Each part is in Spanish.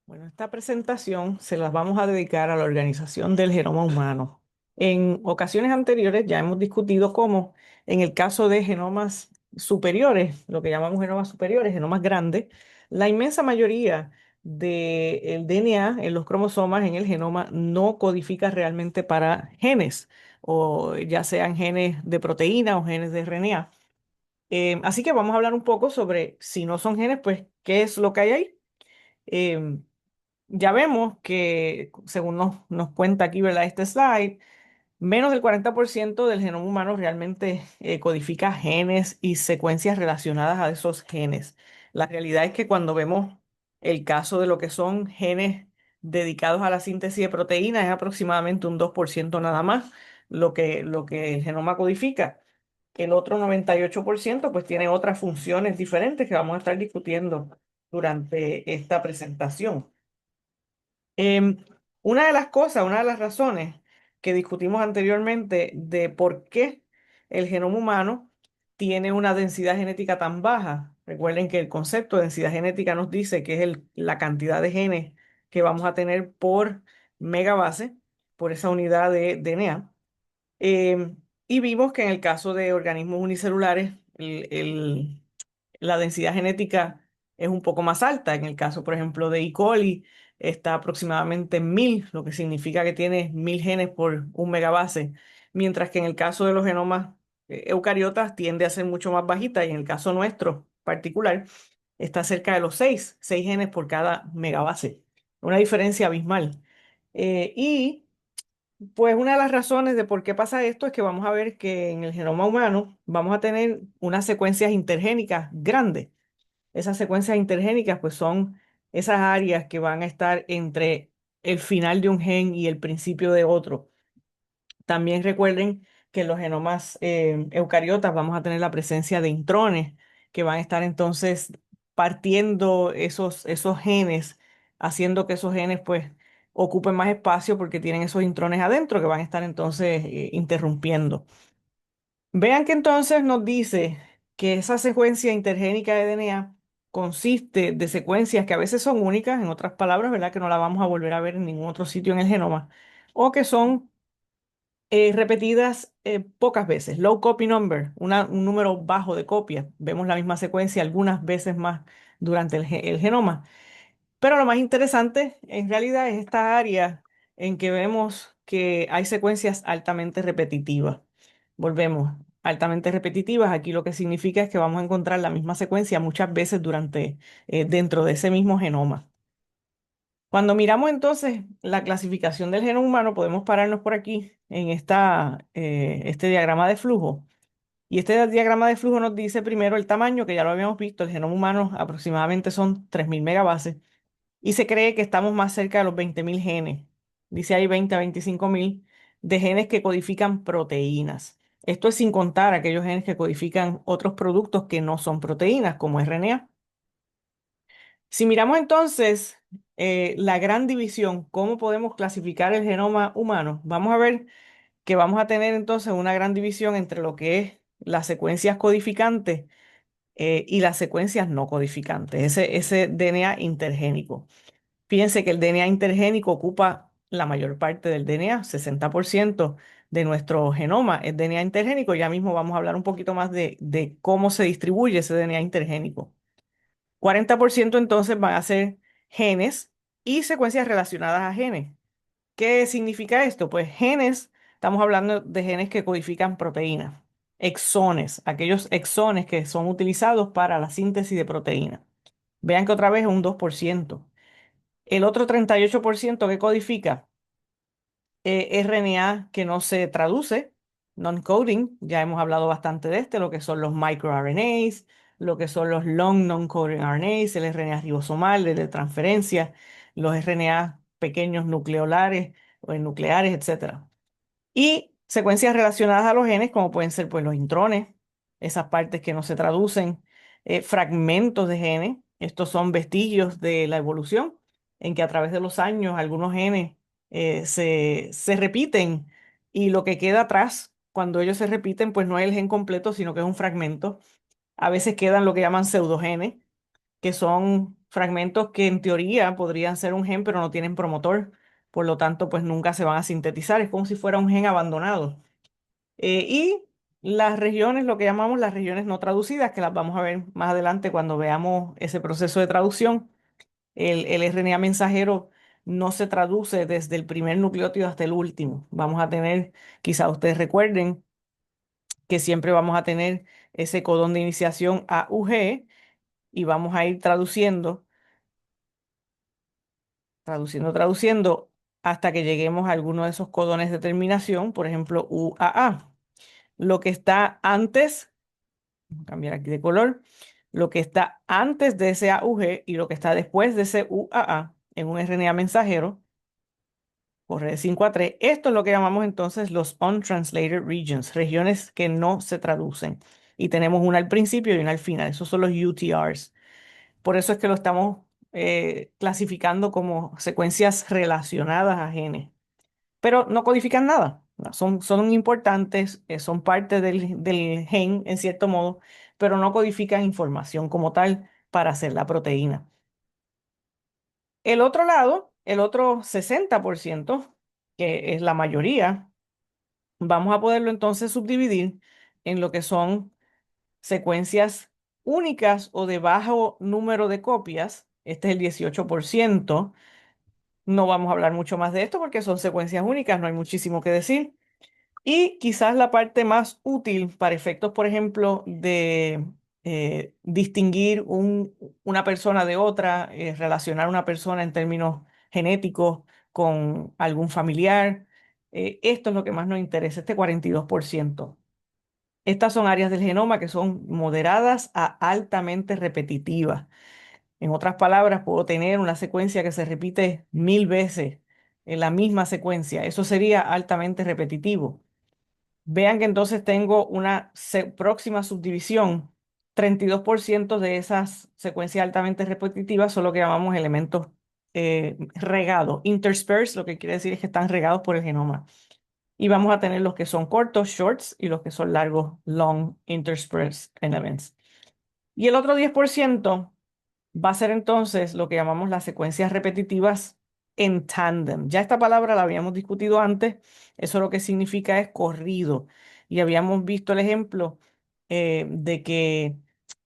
Bueno, esta presentación se las vamos a dedicar a la organización del genoma humano. En ocasiones anteriores ya hemos discutido cómo, en el caso de genomas superiores, lo que llamamos genomas superiores, genomas grandes, la inmensa mayoría del DNA en los cromosomas en el genoma no codifica realmente para genes, o ya sean genes de proteína o genes de RNA. Así que vamos a hablar un poco sobre si no son genes, pues, ¿qué es lo que hay ahí? Em, ya vemos que, según nos cuenta aquí, ¿verdad? Este slide, menos del 40% del genoma humano realmente codifica genes y secuencias relacionadas a esos genes. La realidad es que cuando vemos el caso de lo que son genes dedicados a la síntesis de proteínas, es aproximadamente un 2% nada más lo que el genoma codifica. El otro 98% pues tiene otras funciones diferentes que vamos a estar discutiendo durante esta presentación. Em, una de las cosas, una de las razones que discutimos anteriormente de por qué el genoma humano tiene una densidad genética tan baja. Recuerden que el concepto de densidad genética nos dice que es la cantidad de genes que vamos a tener por megabase, por esa unidad de DNA. Em, y vimos que en el caso de organismos unicelulares, la densidad genética es un poco más alta. En el caso, por ejemplo, de E. coli, está aproximadamente en 1000, lo que significa que tiene 1000 genes por un megabase, mientras que en el caso de los genomas eucariotas tiende a ser mucho más bajita y en el caso nuestro particular está cerca de los 6 genes por cada megabase. Una diferencia abismal. Y pues una de las razones de por qué pasa esto es que vamos a ver que en el genoma humano vamos a tener unas secuencias intergénicas grandes. Esas secuencias intergénicas pues son esas áreas que van a estar entre el final de un gen y el principio de otro. También recuerden que en los genomas eucariotas vamos a tener la presencia de intrones que van a estar entonces partiendo esos genes, haciendo que esos genes pues ocupen más espacio porque tienen esos intrones adentro que van a estar entonces interrumpiendo. Vean que entonces nos dice que esa secuencia intergénica de DNA consiste de secuencias que a veces son únicas, en otras palabras, ¿verdad? Que no la vamos a volver a ver en ningún otro sitio en el genoma, o que son repetidas pocas veces, low copy number, un número bajo de copias. Vemos la misma secuencia algunas veces más durante el genoma. Pero lo más interesante en realidad es esta área en que vemos que hay secuencias altamente repetitivas. Volvemos, altamente repetitivas. Aquí lo que significa es que vamos a encontrar la misma secuencia muchas veces dentro de ese mismo genoma. Cuando miramos entonces la clasificación del genoma humano, podemos pararnos por aquí en este diagrama de flujo. Y este diagrama de flujo nos dice primero el tamaño, que ya lo habíamos visto, el genoma humano aproximadamente son 3000 megabases. Y se cree que estamos más cerca de los 20.000 genes. Dice ahí 20 a 25.000 de genes que codifican proteínas. Esto es sin contar aquellos genes que codifican otros productos que no son proteínas, como RNA. Si miramos entonces la gran división, cómo podemos clasificar el genoma humano, vamos a ver que vamos a tener entonces una gran división entre lo que es las secuencias codificantes y las secuencias no codificantes, ese DNA intergénico. Fíjense que el DNA intergénico ocupa la mayor parte del DNA, 60% de nuestro genoma es DNA intergénico. Ya mismo vamos a hablar un poquito más de cómo se distribuye ese DNA intergénico. 40% entonces van a ser genes y secuencias relacionadas a genes. ¿Qué significa esto? Pues genes, estamos hablando de genes que codifican proteínas. Exones, aquellos exones que son utilizados para la síntesis de proteínas. Vean que otra vez es un 2%. El otro 38% que codifica RNA que no se traduce, non-coding, ya hemos hablado bastante de este, lo que son los microRNAs, lo que son los long non-coding RNAs, el RNA ribosomal, el de transferencia, los RNA pequeños nucleolares o nucleares, etcétera. Y secuencias relacionadas a los genes, como pueden ser pues, los intrones, esas partes que no se traducen, fragmentos de genes, estos son vestigios de la evolución, en que a través de los años algunos genes se repiten y lo que queda atrás, cuando ellos se repiten, pues no es el gen completo, sino que es un fragmento. A veces quedan lo que llaman pseudogenes, que son fragmentos que en teoría podrían ser un gen, pero no tienen promotor. Por lo tanto, pues nunca se van a sintetizar. Es como si fuera un gen abandonado. Y las regiones, lo que llamamos las regiones no traducidas, que las vamos a ver más adelante cuando veamos ese proceso de traducción. El RNA mensajero no se traduce desde el primer nucleótido hasta el último. Vamos a tener, quizá ustedes recuerden, que siempre vamos a tener ese codón de iniciación AUG y vamos a ir traduciendo hasta que lleguemos a alguno de esos codones de terminación, por ejemplo, UAA. Lo que está antes, vamos a cambiar aquí de color, lo que está antes de ese AUG y lo que está después de ese UAA en un RNA mensajero, corre de 5 a 3. Esto es lo que llamamos entonces los untranslated regions, regiones que no se traducen. Y tenemos una al principio y una al final. Esos son los UTRs. Por eso es que lo estamos clasificando como secuencias relacionadas a genes, pero no codifican nada. ¿No? Son importantes, son parte del gen en cierto modo, pero no codifican información como tal para hacer la proteína. El otro lado, el otro 60%, que es la mayoría, vamos a poderlo entonces subdividir en lo que son secuencias únicas o de bajo número de copias. Este es el 18%. No vamos a hablar mucho más de esto porque son secuencias únicas, no hay muchísimo que decir. Y quizás la parte más útil para efectos, por ejemplo, de distinguir una persona de otra, relacionar una persona en términos genéticos con algún familiar. Esto es lo que más nos interesa, este 42%. Estas son áreas del genoma que son moderadas a altamente repetitivas. En otras palabras, puedo tener una secuencia que se repite 1000 veces en la misma secuencia. Eso sería altamente repetitivo. Vean que entonces tengo una próxima subdivisión. 32% de esas secuencias altamente repetitivas son lo que llamamos elementos regados. Interspersed, lo que quiere decir es que están regados por el genoma. Y vamos a tener los que son cortos, shorts, y los que son largos, long, interspersed elements. Y el otro 10% va a ser entonces lo que llamamos las secuencias repetitivas en tándem. Ya esta palabra la habíamos discutido antes, eso lo que significa es corrido. Y habíamos visto el ejemplo de que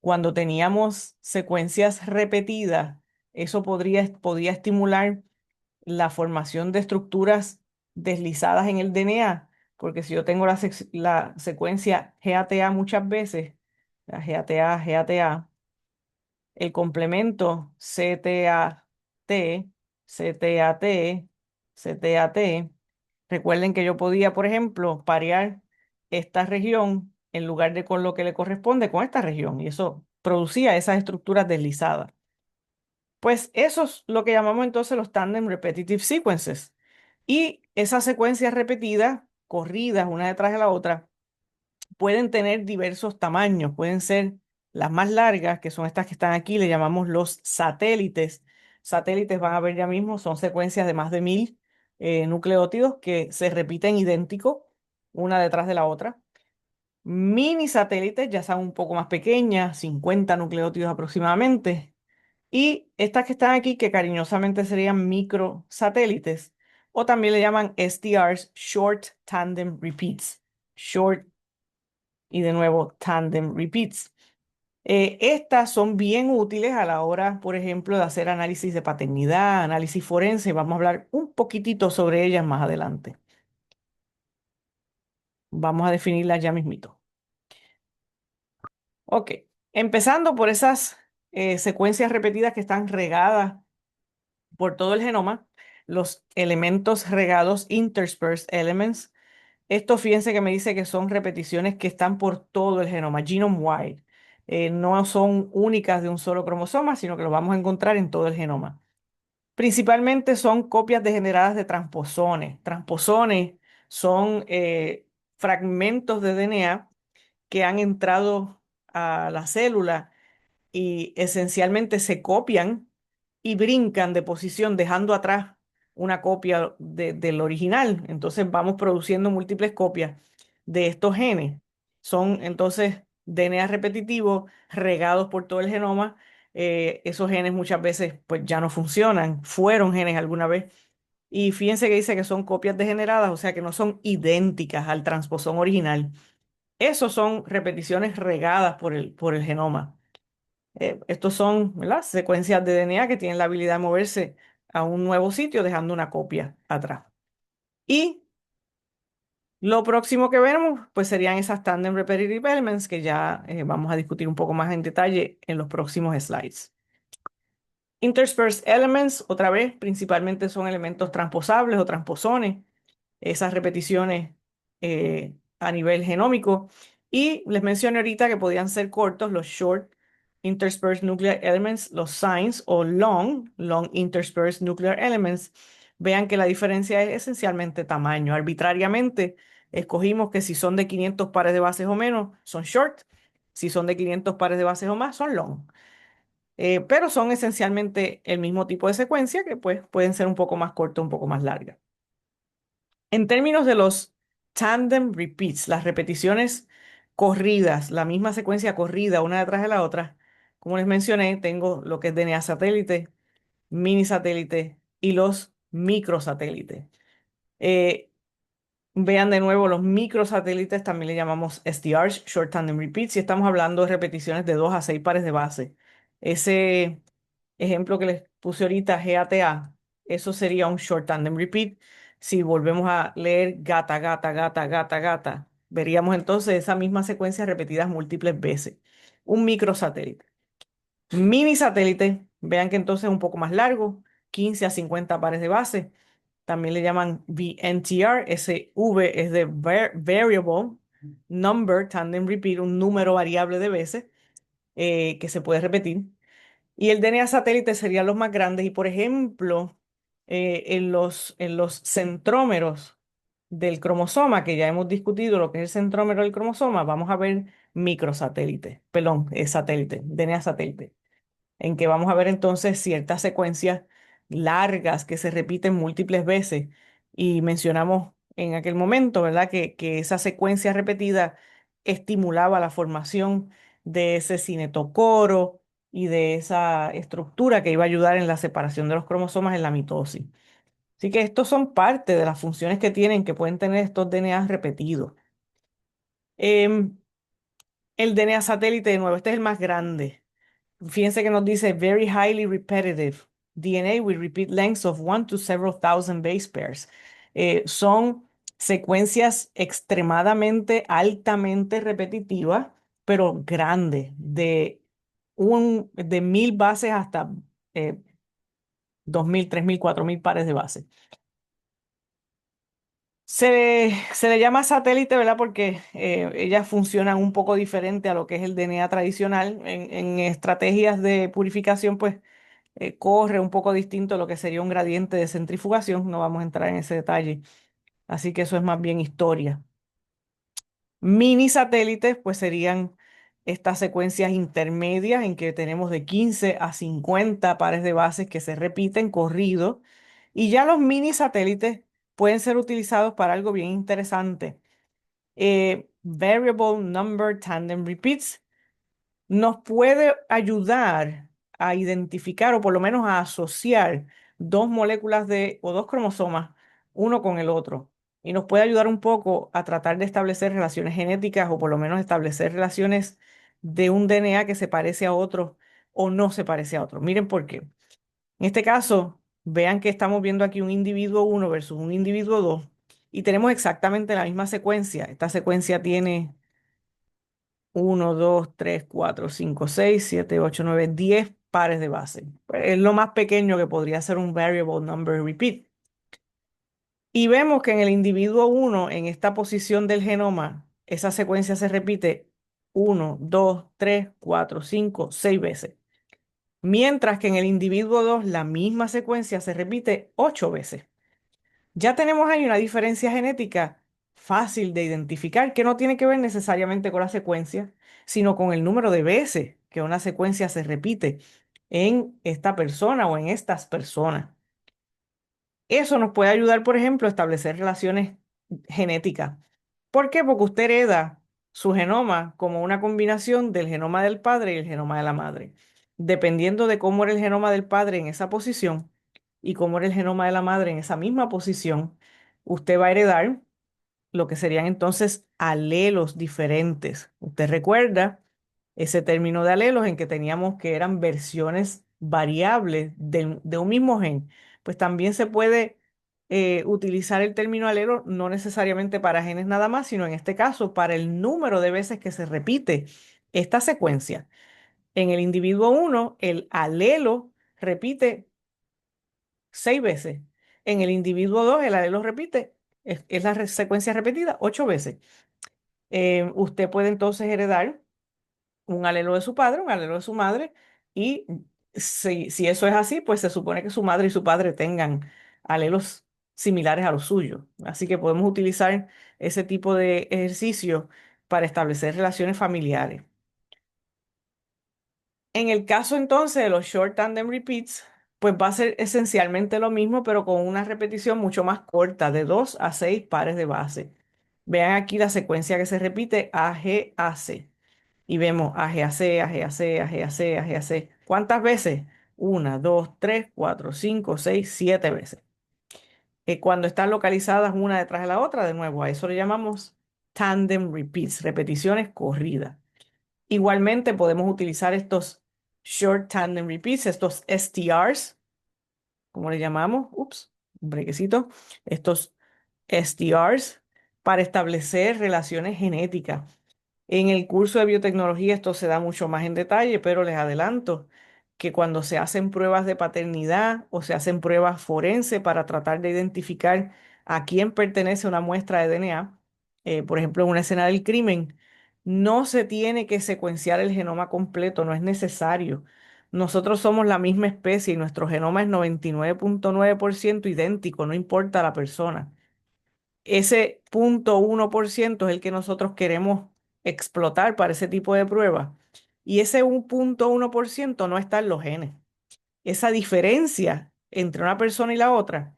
cuando teníamos secuencias repetidas, eso podía estimular la formación de estructuras deslizadas en el DNA, porque si yo tengo la secuencia GATA muchas veces, la GATA, el complemento CTAT, CTAT, CTAT. Recuerden que yo podía, por ejemplo, parear esta región en lugar de con lo que le corresponde con esta región, y eso producía esas estructuras deslizadas. Pues eso es lo que llamamos entonces los tandem repetitive sequences. Y esas secuencias repetidas, corridas una detrás de la otra, pueden tener diversos tamaños. Pueden ser las más largas, que son estas que están aquí, le llamamos los satélites. Satélites, van a ver ya mismo, son secuencias de más de 1000 nucleótidos que se repiten idéntico una detrás de la otra. Mini satélites ya son un poco más pequeñas, 50 nucleótidos aproximadamente. Y estas que están aquí, que cariñosamente serían microsatélites, o también le llaman STRs, Short Tandem Repeats. Short y de nuevo tandem repeats. Estas son bien útiles a la hora, por ejemplo, de hacer análisis de paternidad, análisis forense. Vamos a hablar un poquitito sobre ellas más adelante. Vamos a definirlas ya mismito. Ok, empezando por esas secuencias repetidas que están regadas por todo el genoma, los elementos regados, interspersed elements. Esto fíjense que me dice que son repeticiones que están por todo el genoma, genome-wide. No son únicas de un solo cromosoma, sino que lo vamos a encontrar en todo el genoma. Principalmente son copias degeneradas de transposones. Transposones son fragmentos de DNA que han entrado a la célula y esencialmente se copian y brincan de posición dejando atrás una copia del original. Entonces vamos produciendo múltiples copias de estos genes. Son entonces DNA repetitivos regados por todo el genoma esos genes muchas veces pues ya no funcionan, fueron genes alguna vez. Y fíjense que dice que son copias degeneradas, o sea que no son idénticas al transposón original. Esos son repeticiones regadas por el genoma. Estos son, ¿verdad?, secuencias de DNA que tienen la habilidad de moverse a un nuevo sitio dejando una copia atrás. Y lo próximo que veremos, pues serían esas tandem repetitive elements que ya vamos a discutir un poco más en detalle en los próximos slides. Interspersed elements, otra vez, principalmente son elementos transposables o transposones, esas repeticiones a nivel genómico. Y les mencioné ahorita que podían ser cortos los short interspersed nuclear elements, los SINEs, o long interspersed nuclear elements. Vean que la diferencia es esencialmente tamaño. Arbitrariamente escogimos que si son de 500 pares de bases o menos, son short. Si son de 500 pares de bases o más, son long. Pero son esencialmente el mismo tipo de secuencia que pues pueden ser un poco más cortas, un poco más largas. En términos de los tandem repeats, las repeticiones corridas, la misma secuencia corrida una detrás de la otra, como les mencioné, tengo lo que es DNA satélite, mini satélite y los microsatélites. Eh, Vean de nuevo, los microsatélites también le llamamos STRs, Short Tandem Repeats, y estamos hablando de repeticiones de 2 a 6 pares de base. Ese ejemplo que les puse ahorita, GATA, eso sería un Short Tandem Repeat. Si volvemos a leer gata, gata, gata, gata, gata, veríamos entonces esa misma secuencia repetidas múltiples veces. Un microsatélite. Mini satélite, vean que entonces es un poco más largo, 15 a 50 pares de base. También le llaman VNTR. Ese V es de Variable Number Tandem Repeat, un número variable de veces que se puede repetir. Y el DNA satélite serían los más grandes. Y por ejemplo, en los centrómeros del cromosoma, que ya hemos discutido lo que es el centrómero del cromosoma, vamos a ver microsatélites, perdón, satélite, DNA satélite, en que vamos a ver entonces ciertas secuencias largas que se repiten múltiples veces. Y mencionamos en aquel momento, ¿verdad?, que esa secuencia repetida estimulaba la formación de ese cinetocoro y de esa estructura que iba a ayudar en la separación de los cromosomas en la mitosis. Así que estos son parte de las funciones que tienen, que pueden tener estos DNAs repetidos. Em, el DNA satélite, de nuevo, este es el más grande. Fíjense que nos dice very highly repetitive DNA with repeat lengths of 1 to several thousand base pairs. Son secuencias extremadamente, altamente repetitivas, pero grandes, de 1000 bases hasta 2000, 3000, 4000 pares de bases. Se le llama satélite, ¿verdad? Porque ellas funcionan un poco diferente a lo que es el DNA tradicional. En estrategias de purificación, pues corre un poco distinto a lo que sería un gradiente de centrifugación. No vamos a entrar en ese detalle. Así que eso es más bien historia. Mini satélites, pues serían estas secuencias intermedias en que tenemos de 15 a 50 pares de bases que se repiten corrido. Y ya los mini satélites pueden ser utilizados para algo bien interesante. Variable Number Tandem Repeats nos puede ayudar a identificar o por lo menos a asociar dos moléculas o dos cromosomas, uno con el otro. Y nos puede ayudar un poco a tratar de establecer relaciones genéticas o por lo menos establecer relaciones de un DNA que se parece a otro o no se parece a otro. Miren por qué. En este caso, vean que estamos viendo aquí un individuo uno versus un individuo 2 y tenemos exactamente la misma secuencia. Esta secuencia tiene 1, 2, 3, 4, 5, 6, 7, 8, 9, 10 pares de base. Pues es lo más pequeño que podría ser un variable number repeat. Y vemos que en el individuo uno, en esta posición del genoma, esa secuencia se repite 1, 2, 3, 4, 5, 6 veces. Mientras que en el individuo 2 la misma secuencia se repite 8 veces. Ya tenemos ahí una diferencia genética fácil de identificar que no tiene que ver necesariamente con la secuencia, sino con el número de veces que una secuencia se repite en esta persona o en estas personas. Eso nos puede ayudar, por ejemplo, a establecer relaciones genéticas. ¿Por qué? Porque usted hereda su genoma como una combinación del genoma del padre y el genoma de la madre. dependiendo de cómo era el genoma del padre en esa posición y cómo era el genoma de la madre en esa misma posición, usted va a heredar lo que serían entonces alelos diferentes. Usted recuerda ese término de alelos en que teníamos que eran versiones variables de un mismo gen. Pues también se puede utilizar el término alelo no necesariamente para genes nada más, sino en este caso para el número de veces que se repite esta secuencia. En el individuo uno el alelo repite 6 veces. En el individuo 2 el alelo repite, es la secuencia repetida 8 veces. Usted puede entonces heredar un alelo de su padre, un alelo de su madre, y si eso es así, pues se supone que su madre y su padre tengan alelos similares a los suyos. Así que podemos utilizar ese tipo de ejercicio para establecer relaciones familiares. En el caso entonces de los short tandem repeats, pues va a ser esencialmente lo mismo, pero con una repetición mucho más corta, de 2 a 6 pares de base. Vean aquí la secuencia que se repite, AGAC. Y vemos AGAC, AGAC, AGAC, AGAC. ¿Cuántas veces? Una, dos, tres, cuatro, cinco, seis, 7 veces. Cuando están localizadas una detrás de la otra, de nuevo, a eso le llamamos tandem repeats, repeticiones corridas. Igualmente podemos utilizar estos short tandem repeats, estos STRs, como le llamamos, un brequecito, estos STRs para establecer relaciones genéticas. En el curso de biotecnología esto se da mucho más en detalle, pero les adelanto que cuando se hacen pruebas de paternidad o se hacen pruebas forenses para tratar de identificar a quién pertenece una muestra de DNA, por ejemplo, en una escena del crimen, no se tiene que secuenciar el genoma completo, no es necesario. Nosotros somos la misma especie y nuestro genoma es 99.9% idéntico, no importa la persona. Ese 0.1% es el que nosotros queremos explotar para ese tipo de pruebas. Y ese 1.1% no está en los genes. Esa diferencia entre una persona y la otra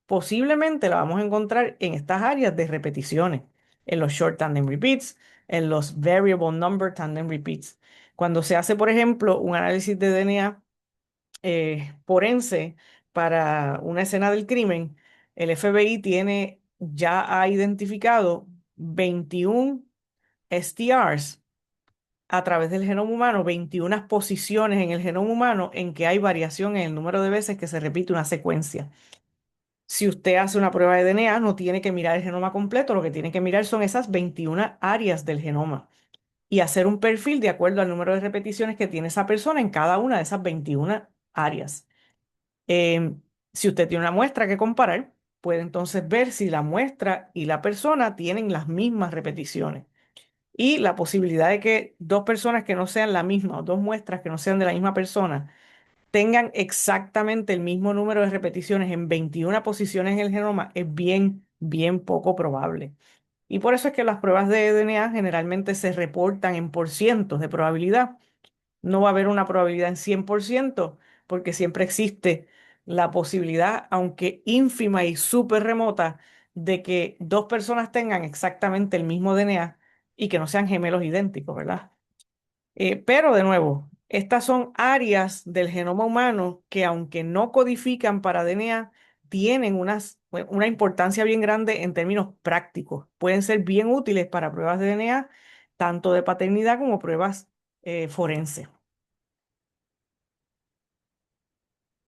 posiblemente la vamos a encontrar en estas áreas de repeticiones, en los short tandem repeats, en los variable number tandem repeats. Cuando se hace, por ejemplo, un análisis de DNA forense para una escena del crimen, el FBI ya ha identificado 21 STRs a través del genoma humano, 21 posiciones en el genoma humano en que hay variación en el número de veces que se repite una secuencia. Si usted hace una prueba de DNA, no tiene que mirar el genoma completo, lo que tiene que mirar son esas 21 áreas del genoma y hacer un perfil de acuerdo al número de repeticiones que tiene esa persona en cada una de esas 21 áreas. Si usted tiene una muestra que comparar, puede entonces ver si la muestra y la persona tienen las mismas repeticiones. Y la posibilidad de que dos personas que no sean la misma o dos muestras que no sean de la misma persona tengan exactamente el mismo número de repeticiones en 21 posiciones en el genoma es bien, bien poco probable. Y por eso es que las pruebas de DNA generalmente se reportan en por cientos de probabilidad. No va a haber una probabilidad en 100% porque siempre existe la posibilidad, aunque ínfima y súper remota, de que dos personas tengan exactamente el mismo DNA y que no sean gemelos idénticos, ¿verdad? Pero de nuevo, estas son áreas del genoma humano que aunque no codifican para DNA, tienen una importancia bien grande en términos prácticos. Pueden ser bien útiles para pruebas de DNA, tanto de paternidad como pruebas forenses.